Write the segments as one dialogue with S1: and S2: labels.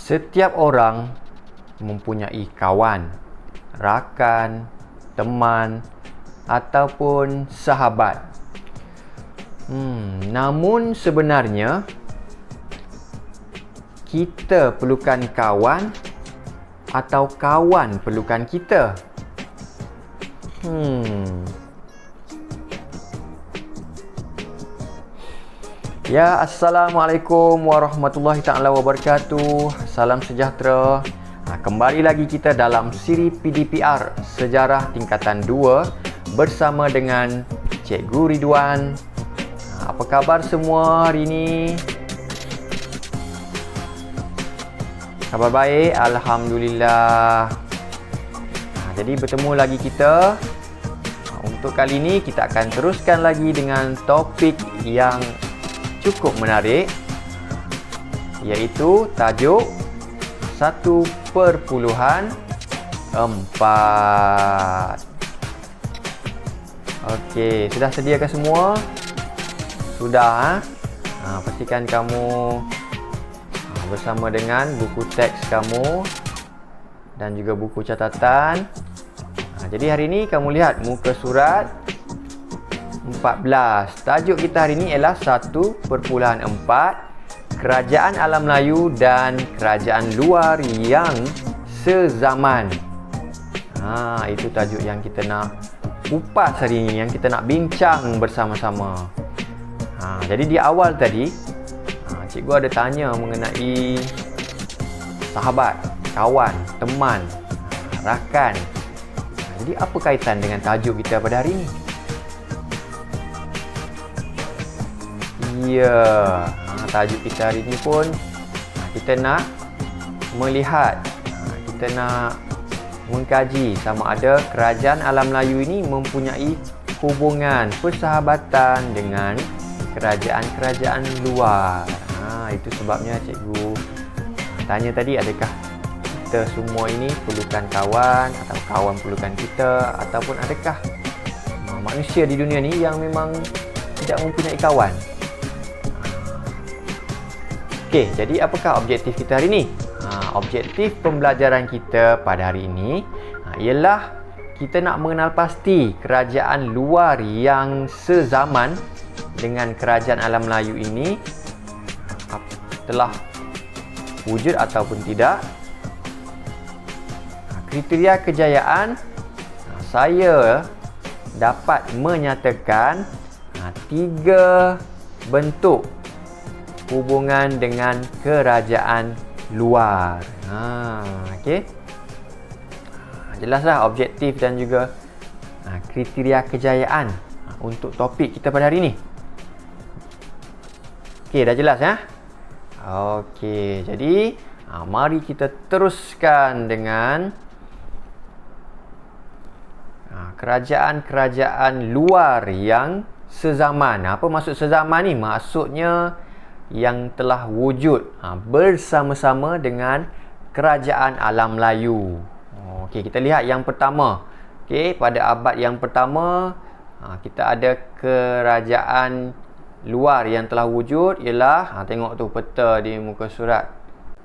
S1: Setiap orang mempunyai kawan, rakan, teman ataupun sahabat. Namun sebenarnya kita perlukan kawan atau kawan perlukan kita? Ya, Assalamualaikum warahmatullahi ta'ala wabarakatuh. Salam sejahtera. Kembali lagi kita dalam siri PDPR Sejarah Tingkatan 2 bersama dengan Cikgu Ridwan. Apa khabar semua hari ini? Khabar baik, Alhamdulillah. Jadi bertemu lagi kita. Untuk kali ini kita akan teruskan lagi dengan topik yang cukup menarik, iaitu tajuk 1/4. Okey, sudah sediakan semua? Sudah? Pastikan kamu bersama dengan buku teks kamu dan juga buku catatan. Jadi hari ini kamu lihat muka surat 14. Tajuk kita hari ini ialah 1/4 Kerajaan Alam Melayu dan Kerajaan Luar yang sezaman. Itu tajuk yang kita nak kupas hari ini, yang kita nak bincang bersama-sama. Jadi di awal tadi cikgu ada tanya mengenai sahabat, kawan, teman, rakan. Jadi apa kaitan dengan tajuk kita pada hari ini? Ya, tajuk kita hari ini pun kita nak melihat, kita nak mengkaji sama ada Kerajaan Alam Melayu ini mempunyai hubungan persahabatan dengan kerajaan-kerajaan luar. Itu sebabnya cikgu tanya tadi, adakah kita semua ini perlukan kawan atau kawan perlukan kita, ataupun adakah manusia di dunia ni yang memang tidak mempunyai kawan? Okey, jadi apakah objektif kita hari ini? Objektif pembelajaran kita pada hari ini ialah kita nak mengenal pasti kerajaan luar yang sezaman dengan Kerajaan Alam Melayu ini telah wujud ataupun tidak. Kriteria kejayaan, saya dapat menyatakan 3 bentuk hubungan dengan kerajaan luar. Okey. Jelaslah objektif dan juga kriteria kejayaan untuk topik kita pada hari ini. Okey, dah jelas ya? Okey, jadi mari kita teruskan dengan kerajaan-kerajaan luar yang sezaman. Apa maksud sezaman ni? Maksudnya yang telah wujud bersama-sama dengan Kerajaan Alam Melayu. Okey, kita lihat yang pertama. Okey, pada abad yang pertama kita ada kerajaan luar yang telah wujud ialah tengok tu peta di muka surat.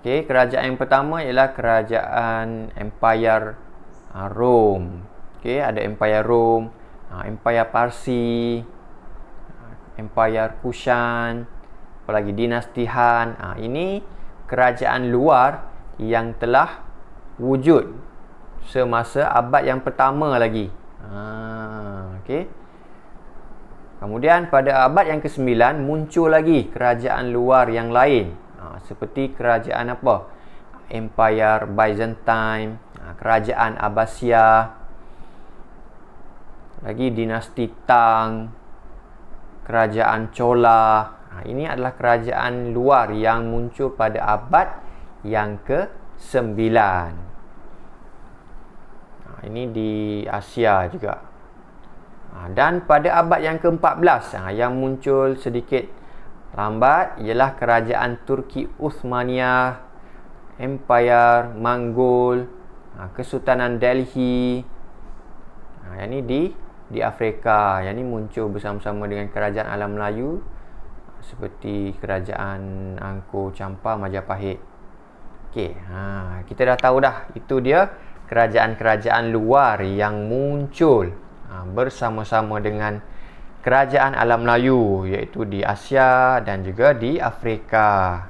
S1: Okey, kerajaan yang pertama ialah kerajaan Empire Rome. Okey, ada Empire Rome, Empire Parsi, Empire Kushan, apalagi dinasti Han. Ini kerajaan luar yang telah wujud semasa abad yang pertama lagi. Okey. Kemudian pada abad yang ke-9 muncul lagi kerajaan luar yang lain. Seperti kerajaan apa? Empire Byzantine, kerajaan Abbasiyah, lagi dinasti Tang, kerajaan Chola. Ini adalah kerajaan luar yang muncul pada abad yang ke-9. Ini di Asia juga. Dan pada abad yang ke-14 yang muncul sedikit lambat ialah kerajaan Turki Uthmaniyah, Empire Mongol, Kesultanan Delhi. Yang ini di Afrika. Yang ini muncul bersama-sama dengan Kerajaan Alam Melayu seperti Kerajaan Angkor Champa Majapahit. Okey, kita dah tahu dah. Itu dia kerajaan-kerajaan luar yang muncul bersama-sama dengan kerajaan alam Melayu, iaitu di Asia dan juga di Afrika.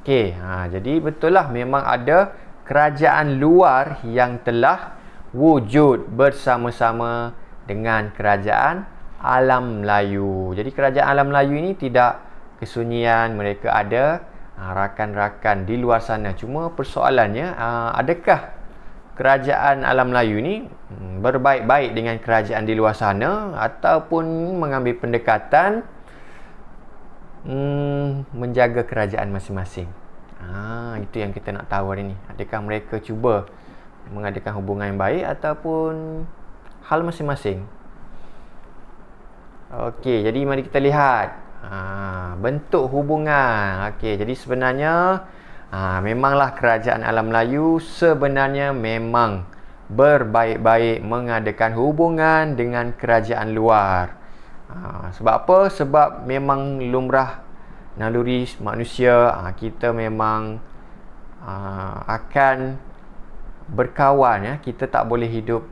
S1: Okey, jadi betul lah memang ada kerajaan luar yang telah wujud bersama-sama dengan kerajaan alam Melayu. Jadi kerajaan alam Melayu ini tidak kesunyian, mereka ada rakan-rakan di luar sana. Cuma persoalannya, adakah kerajaan alam Melayu ni berbaik-baik dengan kerajaan di luar sana ataupun mengambil pendekatan menjaga kerajaan masing-masing? Itu yang kita nak tahu hari ni. Adakah mereka cuba mengadakan hubungan yang baik ataupun hal masing-masing? Okey, jadi mari kita lihat bentuk hubungan. Okey, jadi sebenarnya memanglah kerajaan alam Melayu sebenarnya memang berbaik-baik mengadakan hubungan dengan kerajaan luar. Sebab apa? Sebab memang lumrah naluri manusia, kita memang akan berkawan, ya. Kita tak boleh hidup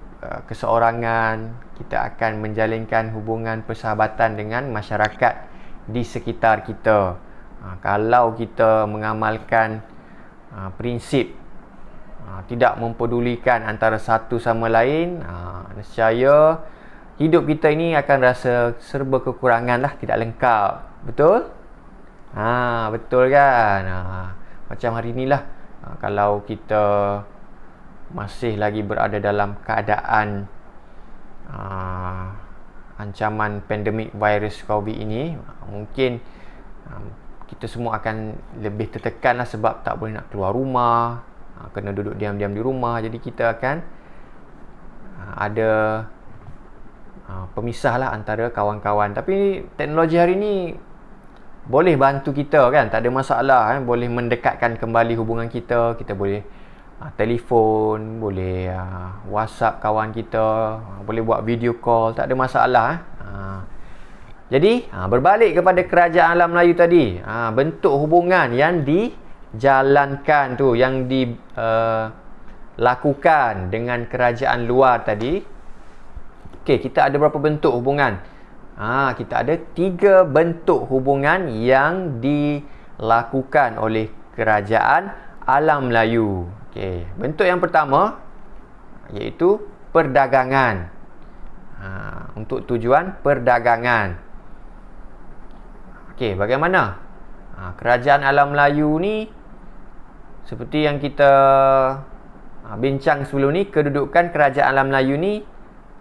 S1: keseorangan. Kita akan menjalinkan hubungan persahabatan dengan masyarakat di sekitar kita. Kalau kita mengamalkan prinsip tidak mempedulikan antara satu sama lain, nescaya hidup kita ini akan rasa serba kekurangan lah, tidak lengkap. Betul? Betul kan? Macam hari inilah, kalau kita masih lagi berada dalam keadaan ancaman pandemik virus COVID ini, mungkin kita semua akan lebih tertekan lah, sebab tak boleh nak keluar rumah, kena duduk diam-diam di rumah. Jadi kita akan ada pemisah lah antara kawan-kawan. Tapi teknologi hari ni boleh bantu kita kan, tak ada masalah kan? Boleh mendekatkan kembali hubungan kita. Kita boleh telefon, boleh WhatsApp kawan kita, boleh buat video call, tak ada masalah. Jadi berbalik kepada kerajaan alam Melayu tadi, bentuk hubungan yang dijalankan tu, yang dilakukan dengan kerajaan luar tadi. Okey, kita ada berapa bentuk hubungan? Kita ada 3 bentuk hubungan yang dilakukan oleh kerajaan alam Melayu. Okey, bentuk yang pertama iaitu perdagangan. Untuk tujuan perdagangan. Okey, bagaimana? Kerajaan alam Melayu ni, seperti yang kita bincang sebelum ni, kedudukan kerajaan alam Melayu ni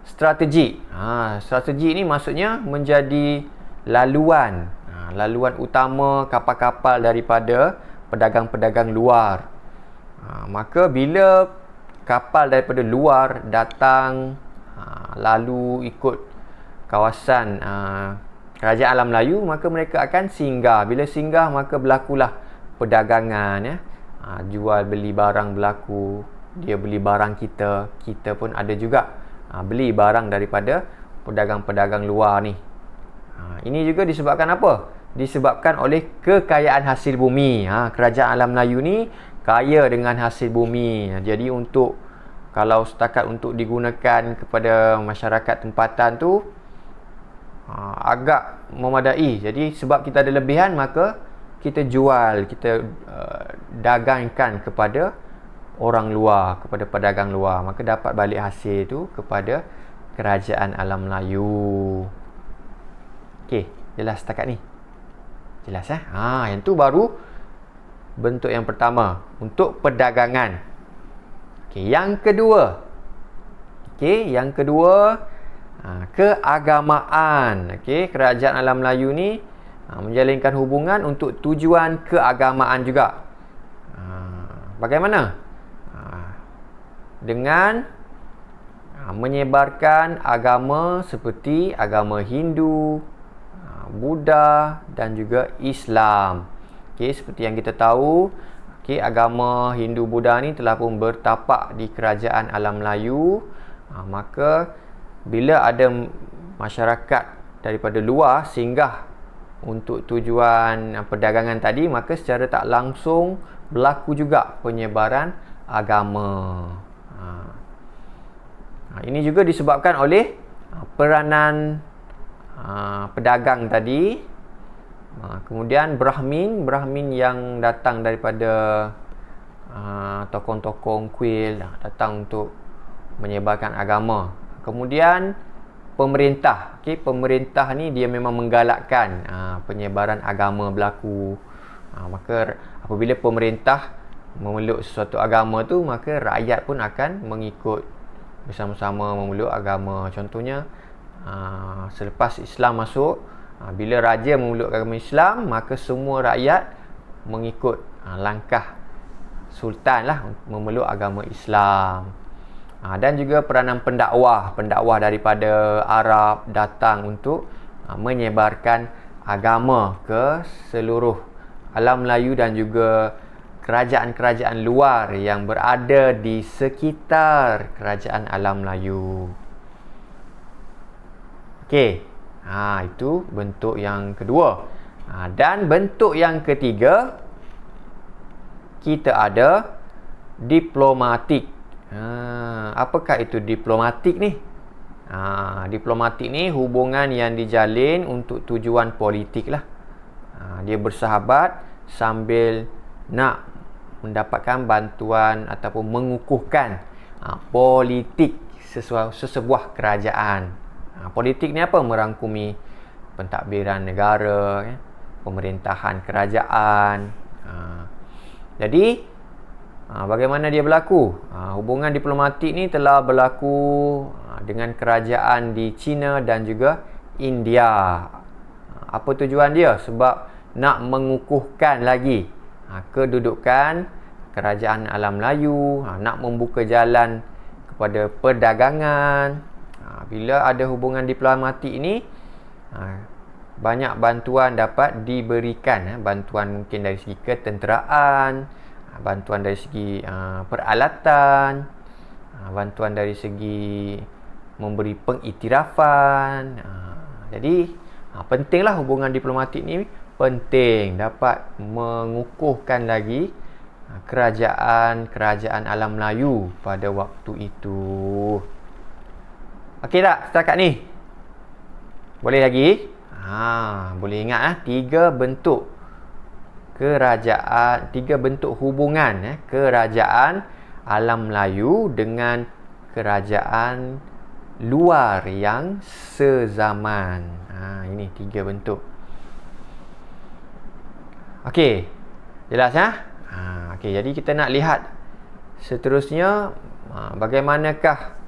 S1: strategik. Strategik ni maksudnya menjadi laluan utama kapal-kapal daripada pedagang-pedagang luar. Maka bila kapal daripada luar datang, lalu ikut kawasan kerajaan alam Melayu, maka mereka akan singgah. Bila singgah, maka berlakulah perdagangan, ya. Jual beli barang berlaku. Dia beli barang kita, kita pun ada juga beli barang daripada pedagang-pedagang luar ni. Ini juga disebabkan apa? Disebabkan oleh kekayaan hasil bumi. Kerajaan alam Melayu ni kaya dengan hasil bumi. Jadi kalau setakat untuk digunakan kepada masyarakat tempatan tu agak memadai. Jadi sebab kita ada lebihan, maka kita jual, kita dagangkan kepada orang luar, kepada pedagang luar. Maka dapat balik hasil tu kepada kerajaan alam Melayu. Okey, jelas setakat ni? Jelas yang tu baru bentuk yang pertama, untuk perdagangan. Okey, yang kedua. Keagamaan. Kerajaan alam Melayu ni menjalinkan hubungan untuk tujuan keagamaan juga. Bagaimana? Dengan menyebarkan agama seperti agama Hindu, Buddha dan juga Islam. Seperti yang kita tahu, agama Hindu Buddha ni telah pun bertapak di kerajaan alam Melayu. Maka bila ada masyarakat daripada luar singgah untuk tujuan perdagangan tadi, maka secara tak langsung berlaku juga penyebaran agama. Ini juga disebabkan oleh peranan pedagang tadi. Kemudian Brahmin yang datang daripada tokoh-tokoh kuil, datang untuk menyebarkan agama. Kemudian pemerintah, pemerintah ni dia memang menggalakkan penyebaran agama berlaku. Maka apabila pemerintah memeluk sesuatu agama tu, maka rakyat pun akan mengikut bersama-sama memeluk agama. Contohnya selepas Islam masuk, bila raja memeluk agama Islam, maka semua rakyat mengikut langkah sultan lah memeluk agama Islam. Dan juga peranan pendakwah daripada Arab datang untuk menyebarkan agama ke seluruh alam Melayu dan juga kerajaan-kerajaan luar yang berada di sekitar kerajaan alam Melayu. Okey. Itu bentuk yang kedua. Dan bentuk yang ketiga, kita ada diplomatik. Apakah itu diplomatik ni? Diplomatik ni hubungan yang dijalin untuk tujuan politik lah. Dia bersahabat sambil nak mendapatkan bantuan ataupun mengukuhkan politik sesebuah kerajaan. Politik ni apa? Merangkumi pentadbiran negara, pemerintahan kerajaan. Jadi bagaimana dia berlaku? Hubungan diplomatik ni telah berlaku dengan kerajaan di China dan juga India. Apa tujuan dia? Sebab nak mengukuhkan lagi kedudukan kerajaan alam Melayu, nak membuka jalan kepada perdagangan. Bila ada hubungan diplomatik ni, banyak bantuan dapat diberikan. Bantuan mungkin dari segi ketenteraan, bantuan dari segi peralatan, bantuan dari segi memberi pengiktirafan. Jadi pentinglah hubungan diplomatik ni, penting dapat mengukuhkan lagi kerajaan alam Melayu pada waktu itu. Okey tak setakat ni? Boleh lagi? Boleh ingat 3 bentuk kerajaan, 3 bentuk hubungan kerajaan alam Melayu dengan kerajaan luar yang sezaman. Ini 3 bentuk. Okey. Jelas Okey, jadi kita nak lihat seterusnya bagaimanakah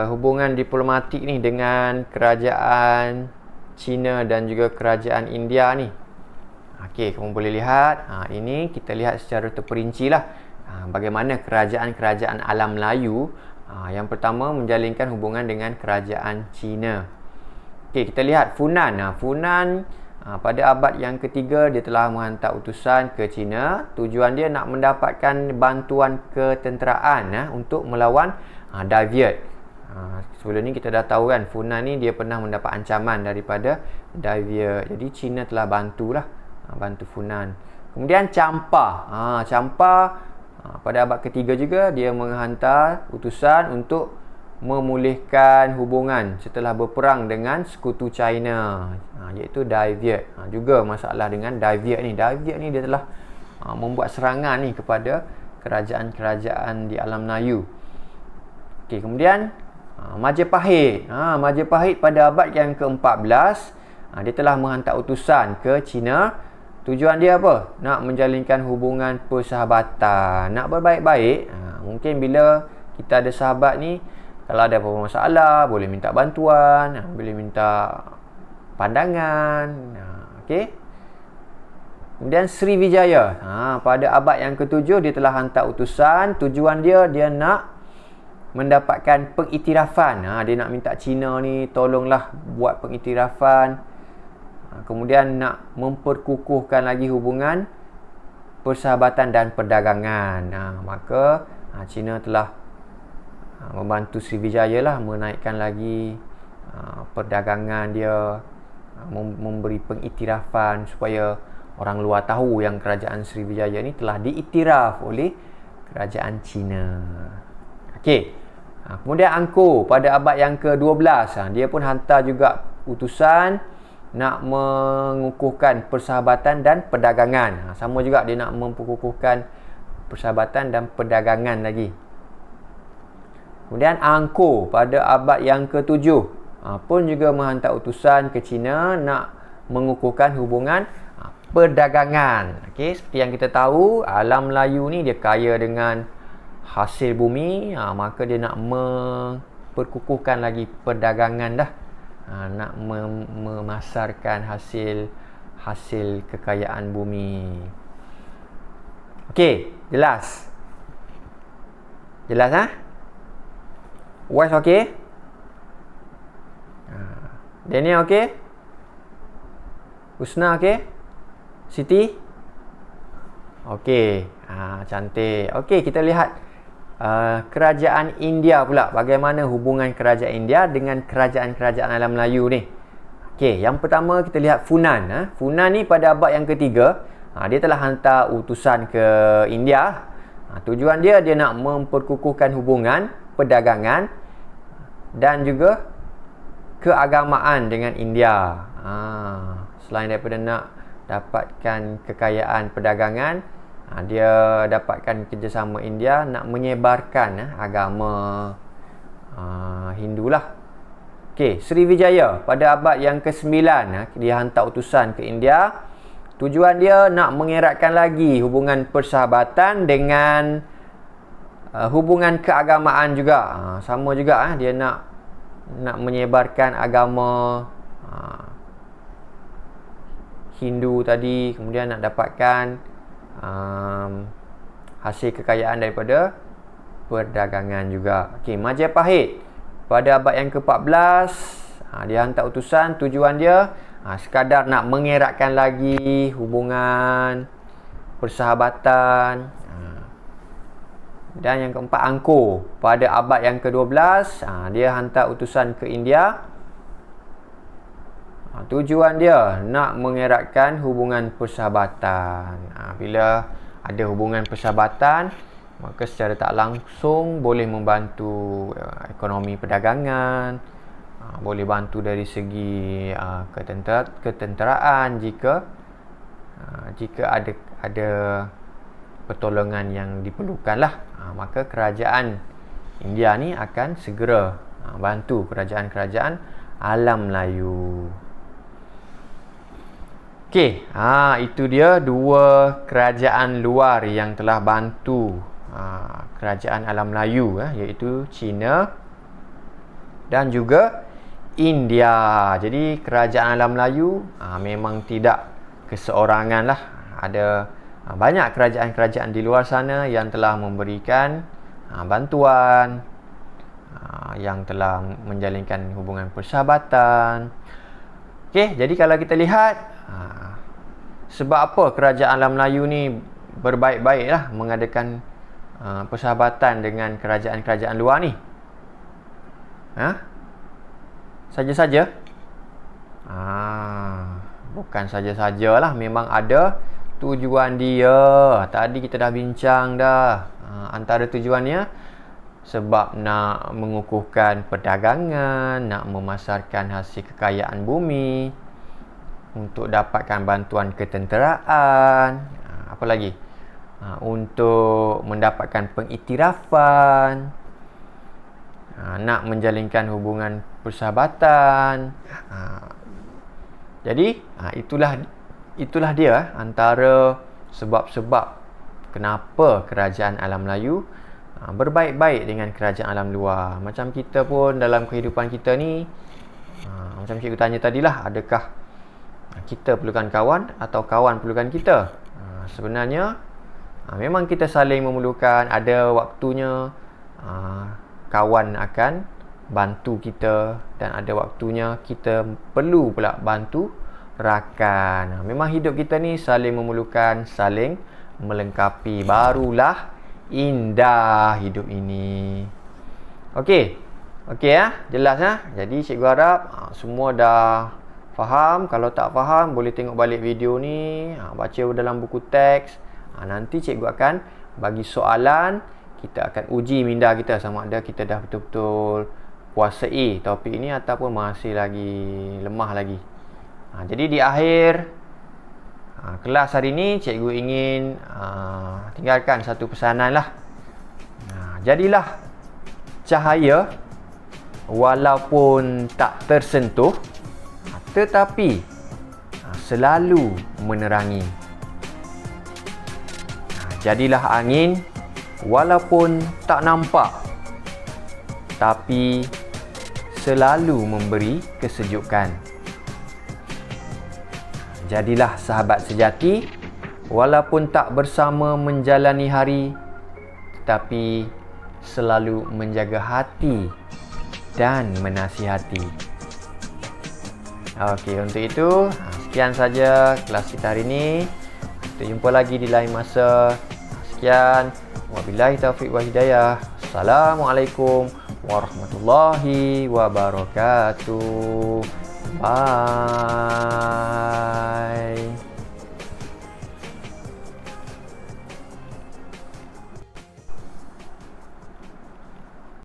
S1: hubungan diplomatik ni dengan kerajaan China dan juga kerajaan India ni. Okey, kamu boleh lihat. Ini kita lihat secara terperinci lah. Bagaimana kerajaan-kerajaan alam Melayu yang pertama menjalinkan hubungan dengan kerajaan China. Okey, kita lihat Funan. Funan pada abad yang ketiga dia telah menghantar utusan ke China. Tujuan dia nak mendapatkan bantuan ketenteraan untuk melawan Dai Viet. Sebelum ni kita dah tahu kan, Funan ni dia pernah mendapat ancaman daripada Dai Viet. Jadi China telah bantulah, bantu Funan. Kemudian Champa. Champa pada abad ketiga juga dia menghantar utusan untuk memulihkan hubungan setelah berperang dengan sekutu China, iaitu Dai Viet. Juga masalah dengan Dai Viet ni. Dai Viet ni dia telah membuat serangan ni kepada kerajaan-kerajaan di alam Melayu. Okey, kemudian Majapahit. Majapahit pada abad yang ke-14 dia telah menghantar utusan ke China. Tujuan dia apa? Nak menjalinkan hubungan persahabatan, nak berbaik-baik. Mungkin bila kita ada sahabat ni, kalau ada apa-apa masalah, boleh minta bantuan, boleh minta pandangan. Okey. Kemudian Sriwijaya. Pada abad yang ke-7 dia telah hantar utusan. Tujuan dia nak mendapatkan pengiktirafan. Dia nak minta China ni tolonglah buat pengiktirafan. Kemudian nak memperkukuhkan lagi hubungan persahabatan dan perdagangan. Maka China telah membantu Sriwijaya lah menaikkan lagi perdagangan dia, memberi pengiktirafan supaya orang luar tahu yang kerajaan Sriwijaya ni telah diiktiraf oleh kerajaan China. Okey. Kemudian Angkor pada abad yang ke-12, dia pun hantar juga utusan nak mengukuhkan persahabatan dan perdagangan. Sama juga dia nak memperkukuhkan persahabatan dan perdagangan lagi. Kemudian Angkor pada abad yang ke-7 pun juga menghantar utusan ke China nak mengukuhkan hubungan perdagangan. Okey, seperti yang kita tahu, alam Melayu ni dia kaya dengan hasil bumi, maka dia nak memperkukuhkan lagi perdagangan dah. Nak memasarkan hasil kekayaan bumi. Okey, jelas? Jelas Wise okey? Daniel okey? Husna okey? Siti? Okey. Cantik. Okey, kita lihat kerajaan India pula. Bagaimana hubungan kerajaan India dengan kerajaan-kerajaan alam Melayu ni. Okey, yang pertama kita lihat Funan. Funan ni pada abad yang ketiga, dia telah hantar utusan ke India. Tujuan dia nak memperkukuhkan hubungan perdagangan dan juga keagamaan dengan India. Selain daripada nak dapatkan kekayaan perdagangan, dia dapatkan kerjasama India nak menyebarkan agama Hindu lah. Okey, Sriwijaya pada abad yang ke-9, dia hantar utusan ke India. Tujuan dia nak mengeratkan lagi hubungan persahabatan dengan hubungan keagamaan juga. Sama juga dia nak menyebarkan agama Hindu tadi, kemudian nak dapatkan hasil kekayaan daripada perdagangan juga. Okey, Majapahit pada abad yang ke-14, dia hantar utusan. Tujuan dia sekadar nak mengeratkan lagi hubungan persahabatan. Dan yang keempat, Angkor pada abad yang ke-12, dia hantar utusan ke India. Tujuan dia nak mengeratkan hubungan persahabatan. Bila ada hubungan persahabatan, maka secara tak langsung boleh membantu ekonomi perdagangan, boleh bantu dari segi ketenteraan jika ada pertolongan yang diperlukan lah. Maka kerajaan India ni akan segera bantu kerajaan-kerajaan alam Melayu. Okey, itu dia dua kerajaan luar yang telah bantu kerajaan alam Melayu, iaitu China dan juga India. Jadi kerajaan alam Melayu memang tidak keseorangan lah. Ada banyak kerajaan-kerajaan di luar sana yang telah memberikan bantuan, yang telah menjalinkan hubungan persahabatan. Okey, jadi kalau kita lihat sebab apa kerajaan alam Melayu ni berbaik-baik lah mengadakan persahabatan dengan kerajaan-kerajaan luar ni. Saja-saja? Bukan saja-sajalah, memang ada tujuan dia. Tadi kita dah bincang dah. Antara tujuannya sebab nak mengukuhkan perdagangan, nak memasarkan hasil kekayaan bumi, untuk dapatkan bantuan ketenteraan, apa lagi? Untuk mendapatkan pengiktirafan, nak menjalinkan hubungan persahabatan. Jadi itulah dia antara sebab-sebab kenapa kerajaan alam Melayu berbaik-baik dengan kerajaan alam luar. Macam kita pun dalam kehidupan kita ni, macam cikgu tanya tadilah, adakah kita perlukan kawan atau kawan perlukan kita? Sebenarnya memang kita saling memerlukan. Ada waktunya kawan akan bantu kita, dan ada waktunya kita perlu pula bantu rakan. Memang hidup kita ni saling memerlukan, saling melengkapi. Barulah indah hidup ini. Okey ya, jelas ya. Jadi cikgu harap semua dah faham. Kalau tak faham, boleh tengok balik video ni, baca dalam buku teks. Nanti cikgu akan bagi soalan, kita akan uji minda kita sama ada kita dah betul-betul kuasai topik ini ataupun masih lagi lemah lagi. Jadi di akhir kelas hari ini, cikgu ingin tinggalkan satu pesanan lah. Jadilah cahaya walaupun tak tersentuh, tetapi selalu menerangi. Jadilah angin walaupun tak nampak, tapi selalu memberi kesejukan. Jadilah sahabat sejati walaupun tak bersama menjalani hari, tetapi selalu menjaga hati dan menasihati. Okey, untuk itu sekian saja kelas kita hari ini. Kita jumpa lagi di lain masa. Sekian. Wabillahi taufiq wa hidayah. Assalamualaikum warahmatullahi wabarakatuh. Bye.